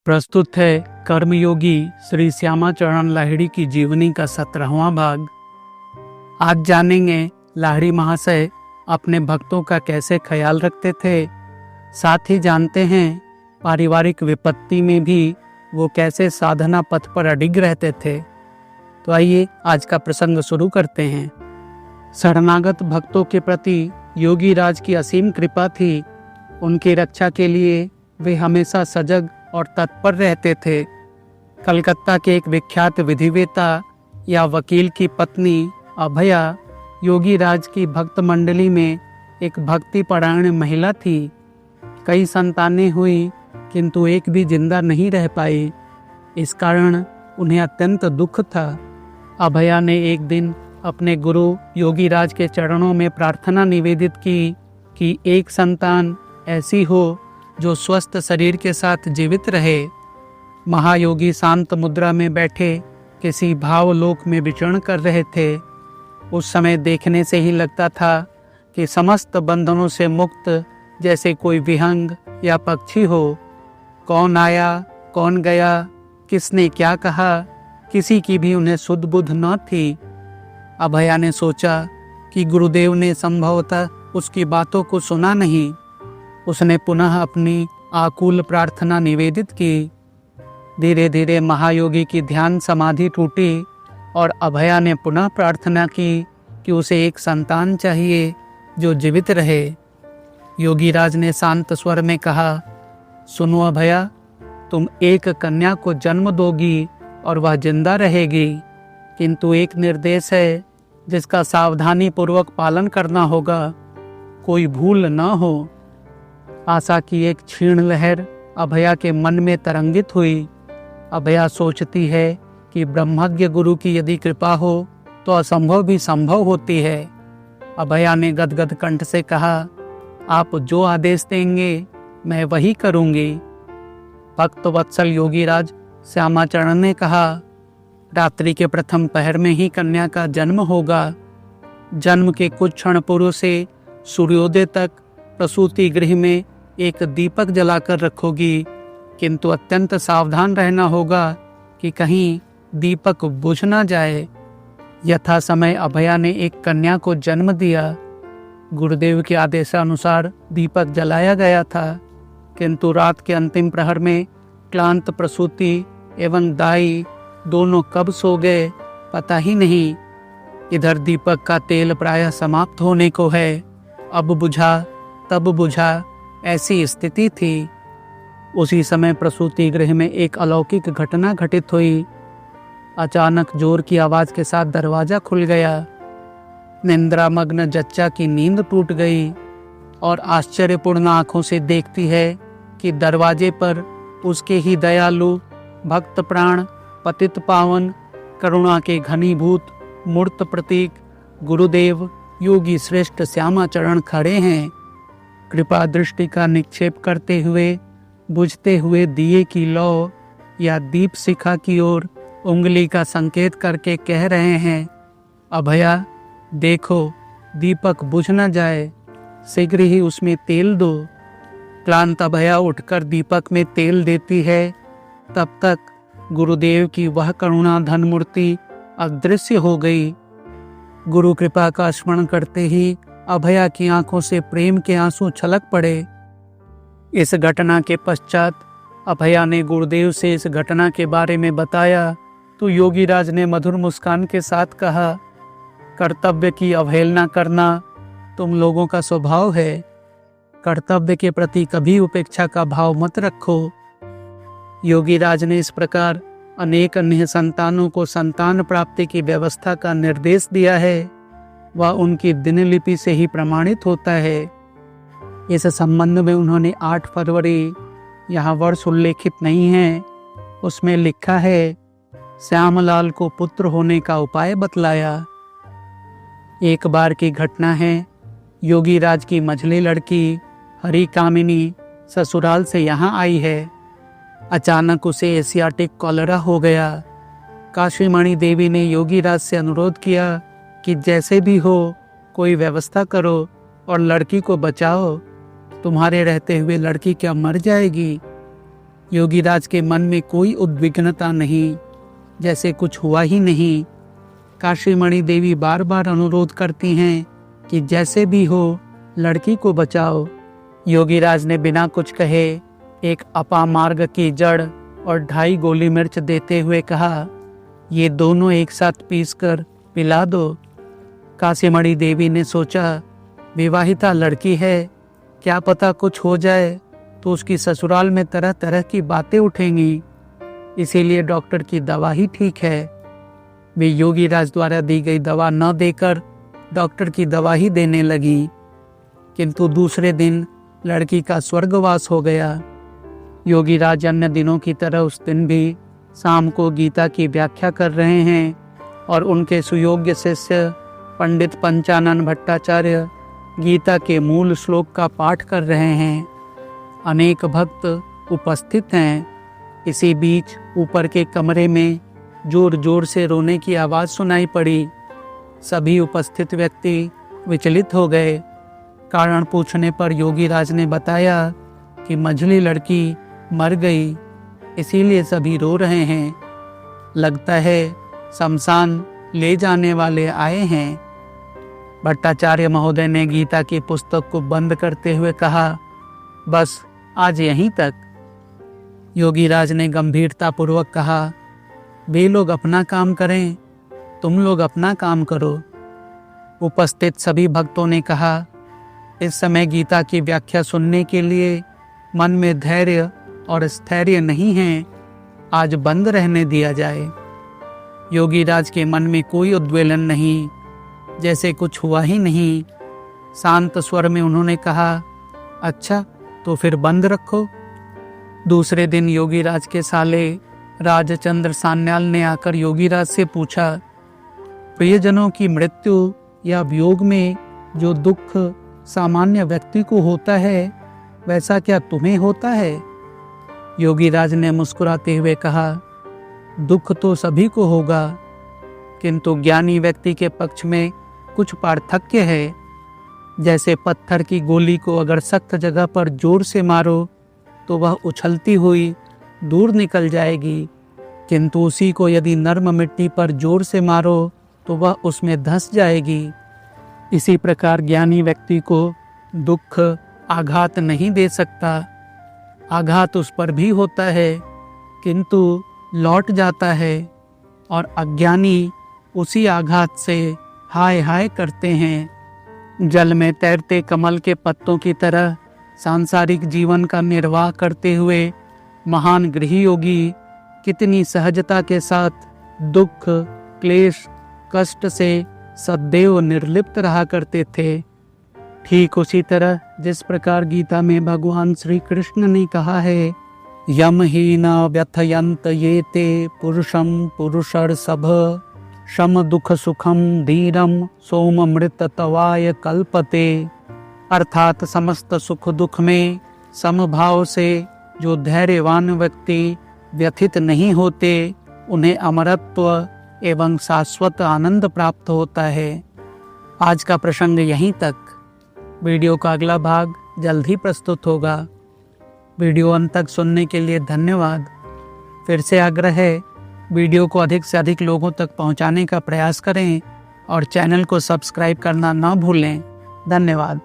प्रस्तुत है कर्मयोगी श्री श्यामाचरण लाहिड़ी की जीवनी का 17वां भाग। आज जानेंगे लाहिड़ी महाशय अपने भक्तों का कैसे ख्याल रखते थे। साथ ही जानते हैं पारिवारिक विपत्ति में भी वो कैसे साधना पथ पर अडिग रहते थे। तो आइए आज का प्रसंग शुरू करते हैं। शरणागत भक्तों के प्रति योगी राज की असीम कृपा थी। उनकी रक्षा के लिए वे हमेशा सजग और तत्पर रहते थे। कलकत्ता के एक विख्यात विधिवेता या वकील की पत्नी अभया योगी राज की भक्त मंडली में एक भक्ति परायण महिला थी। कई संतानें हुई किंतु एक भी जिंदा नहीं रह पाई। इस कारण उन्हें अत्यंत दुख था। अभया ने एक दिन अपने गुरु योगी राज के चरणों में प्रार्थना निवेदित की कि एक संतान ऐसी हो जो स्वस्थ शरीर के साथ जीवित रहे। महायोगी शांत मुद्रा में बैठे किसी भावलोक में विचरण कर रहे थे। उस समय देखने से ही लगता था कि समस्त बंधनों से मुक्त जैसे कोई विहंग या पक्षी हो। कौन आया कौन गया, किसने क्या कहा, किसी की भी उन्हें सुध बुध न थी। अभया ने सोचा कि गुरुदेव ने संभवतः उसकी बातों को सुना नहीं। उसने पुनः अपनी आकुल प्रार्थना निवेदित की। धीरे धीरे महायोगी की ध्यान समाधि टूटी और अभया ने पुनः प्रार्थना की कि उसे एक संतान चाहिए जो जीवित रहे। योगी राज ने शांत स्वर में कहा, सुनो अभया, तुम एक कन्या को जन्म दोगी और वह जिंदा रहेगी, किंतु एक निर्देश है जिसका सावधानी पूर्वक पालन करना होगा। कोई भूल न हो। आशा की एक क्षीण लहर अभया के मन में तरंगित हुई। अभया सोचती है कि ब्रह्मज्ञ गुरु की यदि कृपा हो तो असंभव भी संभव होती है। अभया ने गदगद कंठ से कहा, आप जो आदेश देंगे मैं वही करूंगी। भक्त वत्सल योगी राज श्यामाचरण ने कहा, रात्रि के प्रथम पहर में ही कन्या का जन्म होगा। जन्म के कुछ क्षण पूर्व से सूर्योदय तक प्रसूति गृह में एक दीपक जलाकर रखोगी, किंतु अत्यंत सावधान रहना होगा कि कहीं दीपक बुझ ना जाए। यथा समय अभया ने एक कन्या को जन्म दिया। गुरुदेव के आदेशानुसार दीपक जलाया गया था, किंतु रात के अंतिम प्रहर में क्लांत प्रसूति एवं दाई दोनों कब सो गए पता ही नहीं। इधर दीपक का तेल प्रायः समाप्त होने को है। अब बुझा तब बुझा, ऐसी स्थिति थी। उसी समय प्रसूति गृह में एक अलौकिक घटना घटित हुई। अचानक जोर की आवाज के साथ दरवाजा खुल गया। निंद्रामग्न जच्चा की नींद टूट गई और आश्चर्यपूर्ण आंखों से देखती है कि दरवाजे पर उसके ही दयालु भक्त प्राण पतित पावन करुणा के घनीभूत मूर्त प्रतीक गुरुदेव योगी श्रेष्ठ श्यामाचरण खड़े हैं। कृपा दृष्टि का निक्षेप करते हुए बुझते हुए दिए की लौ या दीप शिखा की ओर उंगली का संकेत करके कह रहे हैं, अभया देखो दीपक बुझ न जाए, शीघ्र ही उसमें तेल दो। क्लांत अभया उठकर दीपक में तेल देती है। तब तक गुरुदेव की वह करुणा धन मूर्ति अदृश्य हो गई। गुरु कृपा का स्मरण करते ही अभया की आंखों से प्रेम के आंसू छलक पड़े। इस घटना के पश्चात अभया ने गुरुदेव से इस घटना के बारे में बताया तो योगी राज ने मधुर मुस्कान के साथ कहा, कर्तव्य की अवहेलना करना तुम लोगों का स्वभाव है। कर्तव्य के प्रति कभी उपेक्षा का भाव मत रखो। योगी राज ने इस प्रकार अनेक अन्य संतानों को संतान प्राप्ति की व्यवस्था का निर्देश दिया है। वह उनकी दिनलिपि से ही प्रमाणित होता है। इस संबंध में उन्होंने 8 फरवरी, यहाँ वर्ष उल्लेखित नहीं है, उसमें लिखा है, श्यामलाल को पुत्र होने का उपाय बतलाया। एक बार की घटना है। योगी राज की मझली लड़की हरी कामिनी ससुराल से यहाँ आई है। अचानक उसे एशियाटिक कॉलरा हो गया। काशीमणि देवी ने योगी राज से अनुरोध किया कि जैसे भी हो कोई व्यवस्था करो और लड़की को बचाओ। तुम्हारे रहते हुए लड़की क्या मर जाएगी? योगीराज के मन में कोई उद्विग्नता नहीं, जैसे कुछ हुआ ही नहीं। काशीमणि देवी बार बार अनुरोध करती हैं कि जैसे भी हो लड़की को बचाओ। योगीराज ने बिना कुछ कहे एक अपामार्ग की जड़ और 2.5 गोली मिर्च देते हुए कहा, ये दोनों एक साथ पीसकर पिला दो। काशीमणि देवी ने सोचा, विवाहिता लड़की है, क्या पता कुछ हो जाए तो उसकी ससुराल में तरह तरह की बातें उठेंगी, इसीलिए डॉक्टर की दवा ही ठीक है। वे योगीराज द्वारा दी गई दवा न देकर डॉक्टर की दवा ही देने लगी। किंतु दूसरे दिन लड़की का स्वर्गवास हो गया। योगीराज अन्य दिनों की तरह उस दिन भी शाम को गीता की व्याख्या कर रहे हैं और उनके सुयोग्य शिष्य पंडित पंचानन भट्टाचार्य गीता के मूल श्लोक का पाठ कर रहे हैं। अनेक भक्त उपस्थित हैं। इसी बीच ऊपर के कमरे में जोर जोर से रोने की आवाज़ सुनाई पड़ी। सभी उपस्थित व्यक्ति विचलित हो गए। कारण पूछने पर योगीराज ने बताया कि मझली लड़की मर गई, इसीलिए सभी रो रहे हैं। लगता है शमशान ले जाने वाले आए हैं। भट्टाचार्य महोदय ने गीता की पुस्तक को बंद करते हुए कहा, बस आज यहीं तक। योगीराज ने गंभीरतापूर्वक कहा, वे लोग अपना काम करें, तुम लोग अपना काम करो। उपस्थित सभी भक्तों ने कहा, इस समय गीता की व्याख्या सुनने के लिए मन में धैर्य और स्थैर्य नहीं है, आज बंद रहने दिया जाए। योगीराज के मन में कोई उद्वेलन नहीं, जैसे कुछ हुआ ही नहीं। शांत स्वर में उन्होंने कहा, अच्छा तो फिर बंद रखो। दूसरे दिन योगीराज के साले राजचंद्र सान्याल ने आकर योगीराज से पूछा, प्रियजनों की मृत्यु या वियोग में जो दुख सामान्य व्यक्ति को होता है, वैसा क्या तुम्हें होता है? योगीराज ने मुस्कुराते हुए कहा, दुख तो सभी को होगा, किंतु ज्ञानी व्यक्ति के पक्ष में कुछ पार्थक्य है। जैसे पत्थर की गोली को अगर सख्त जगह पर जोर से मारो तो वह उछलती हुई दूर निकल जाएगी, किंतु उसी को यदि नर्म मिट्टी पर जोर से मारो तो वह उसमें धंस जाएगी। इसी प्रकार ज्ञानी व्यक्ति को दुख आघात नहीं दे सकता। आघात उस पर भी होता है, किंतु लौट जाता है, और अज्ञानी उसी आघात से हाय हाय करते हैं। जल में तैरते कमल के पत्तों की तरह सांसारिक जीवन का निर्वाह करते हुए महान गृहयोगी कितनी सहजता के साथ दुख, क्लेश, कष्ट से सदैव निर्लिप्त रहा करते थे। ठीक उसी तरह जिस प्रकार गीता में भगवान श्री कृष्ण ने कहा है, यम ही न व्यथयंत ये ते पुरुषम पुरुषर्षभ शम दुख सुखम धीरम सोम मृत तवाय कल्पते। अर्थात समस्त सुख दुख में समभाव से जो धैर्यवान व्यक्ति व्यथित नहीं होते, उन्हें अमरत्व एवं शाश्वत आनंद प्राप्त होता है। आज का प्रसंग यहीं तक। वीडियो का अगला भाग जल्द ही प्रस्तुत होगा। वीडियो अंत तक सुनने के लिए धन्यवाद। फिर से आग्रह है, वीडियो को अधिक से अधिक लोगों तक पहुंचाने का प्रयास करें और चैनल को सब्सक्राइब करना न भूलें। धन्यवाद।